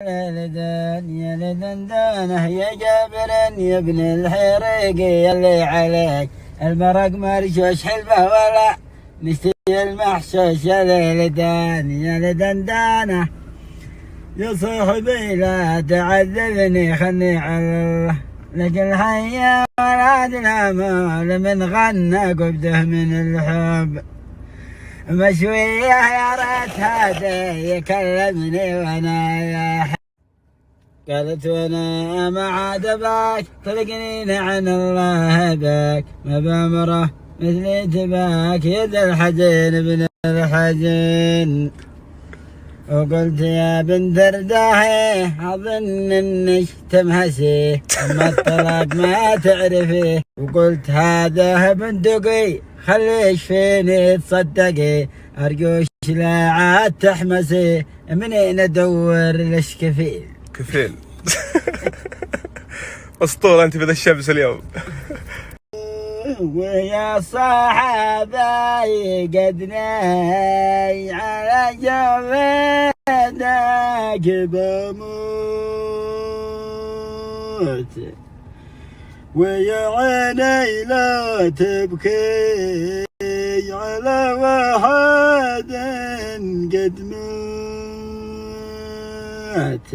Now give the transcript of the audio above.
يا لدندانه يا جابر يا ابن الحريقي اللي عليك المرق مرشوش حلبه ولا نشتي المحشوش يا لدان يا لدندانه يا صاحبي لا تعذبني خلني على الله لك الحياة ولادنا مال من غنى قبده من الحب مشوية يا ريت هادي يكلمني وانا يا قالت وانا ما عاد باك تلقني عن الله باك ما بامره مثلي تباك يد الحزين ابن الحزين وقلت يا بنت رداهي اظن انك تمهسي اما الطلاق ما تعرفي وقلت هذا بندقي خليش فيني تصدقي ارجوش لا عاد تحمسي منين ادور لش كفيل كفيل. اسطورة انت بذا الشمس اليوم. ويا صاحبي قد ناي على جبينك بموت ويا عيني لا تبكي على واحد قد مات